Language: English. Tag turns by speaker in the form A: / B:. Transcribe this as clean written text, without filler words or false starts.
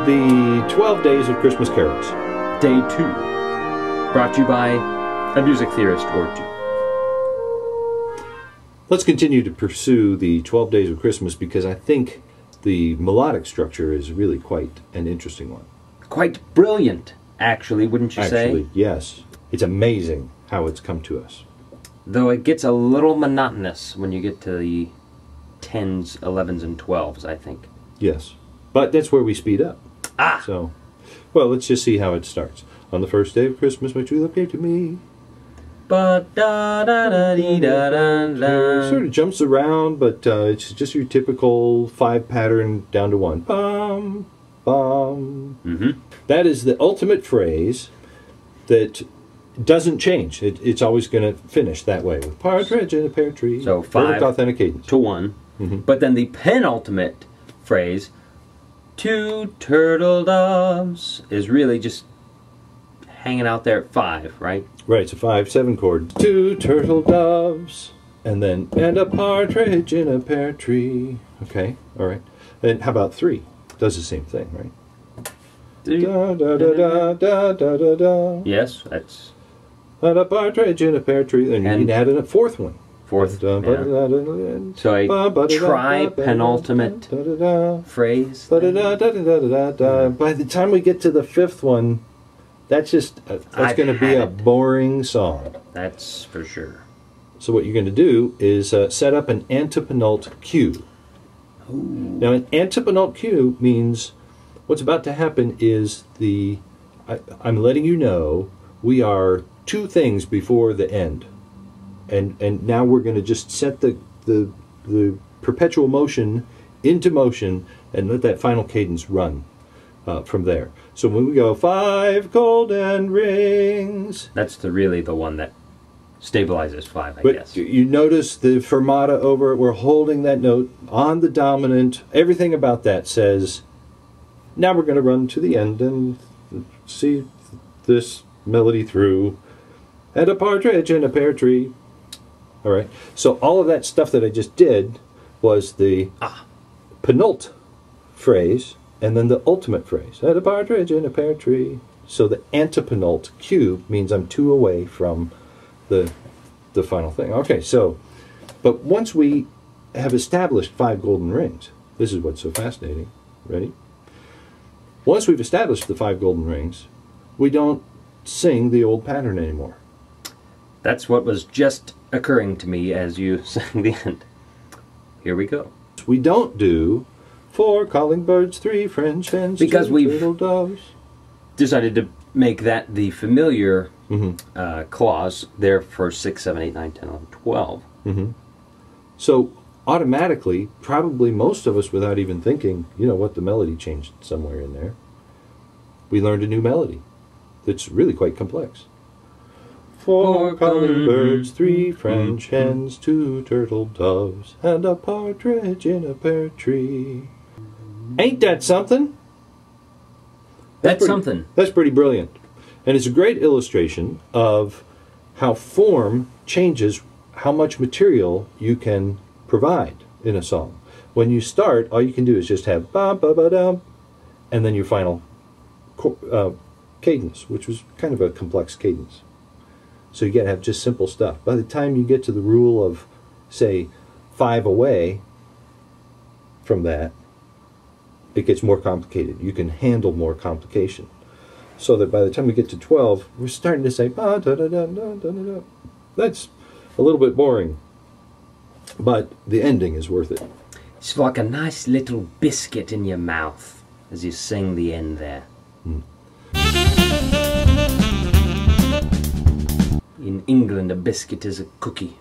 A: the 12 Days of Christmas Carols.
B: Day 2. Brought to you by a music theorist or two.
A: Let's continue to pursue the 12 Days of Christmas because I think the melodic structure is really quite an interesting one.
B: Quite brilliant, actually, wouldn't you say?
A: Actually, yes. It's amazing how it's come to us.
B: Though it gets a little monotonous when you get to the 10s, 11s, and 12s, I think.
A: Yes. But that's where we speed up.
B: Ah!
A: So, well, let's just see how it starts. On the first day of Christmas, my true love gave to me.
B: It
A: Sort of jumps around, but it's just your typical 5 pattern down to 1. Bum, bum.
B: Mm-hmm.
A: That is the ultimate phrase that doesn't change. It's always going to finish that way with Partridge in a Pear Tree.
B: So 5
A: authentic
B: to 1.
A: Mm-hmm.
B: But then the penultimate phrase, 2 turtle doves, is really just hanging out there at 5, right?
A: Right, it's a 5/7 chord. 2 turtle doves, and then and a partridge in a pear tree. Okay, all right. And how about 3? Does the same thing, right? Da da da da da da da da.
B: Yes, that's.
A: And a partridge in a pear tree, and you can add in a 4th one.
B: 4th. Yeah. So a tri-penultimate phrase.
A: By the time we get to the 5th one, that's going to be a boring song.
B: That's for sure.
A: So what you're going to do is set up an antepenult cue.
B: Ooh.
A: Now an antepenult cue means what's about to happen is I'm letting you know we are 2 things before the end. And now we're going to just set the perpetual motion into motion and let that final cadence run from there. So when we go 5 golden rings,
B: that's really the one that stabilizes 5, I guess.
A: You notice the fermata over it. We're holding that note on the dominant. Everything about that says, now we're going to run to the end and see this melody through. And a partridge in a pear tree. All right. So all of that stuff that I just did was the penult phrase and then the ultimate phrase. And a partridge in a pear tree. So the antepenult cue means I'm 2 away from the final thing. Okay, so, but once we have established 5 golden rings, this is what's so fascinating. Ready? Once we've established the 5 golden rings, we don't sing the old pattern anymore.
B: That's what was just occurring to me as you sang the end. Here we go.
A: We don't do 4 calling birds, 3 French hens,
B: because
A: 2
B: we've
A: turtle doves.
B: Decided to make that the familiar clause there for 6, 7, 8, 9, 10, 11, 12.
A: Mm-hmm. So automatically, probably most of us without even thinking, you know what, the melody changed somewhere in there. We learned a new melody that's really quite complex. 4 calling birds, 3 French hens, 2 turtle doves, and a partridge in a pear tree. Ain't that something?
B: That's something.
A: That's pretty brilliant. And it's a great illustration of how form changes how much material you can provide in a song. When you start, all you can do is just have ba-ba-ba-dum, and then your final cadence, which was kind of a complex cadence. So you got to have just simple stuff. By the time you get to the rule of, say, 5 away from that, it gets more complicated. You can handle more complication. So that by the time we get to 12, we're starting to say, ba da da da da da da. That's a little bit boring. But the ending is worth it.
B: It's like a nice little biscuit in your mouth as you sing the end there.
A: Mm.
B: In England, a biscuit is a cookie.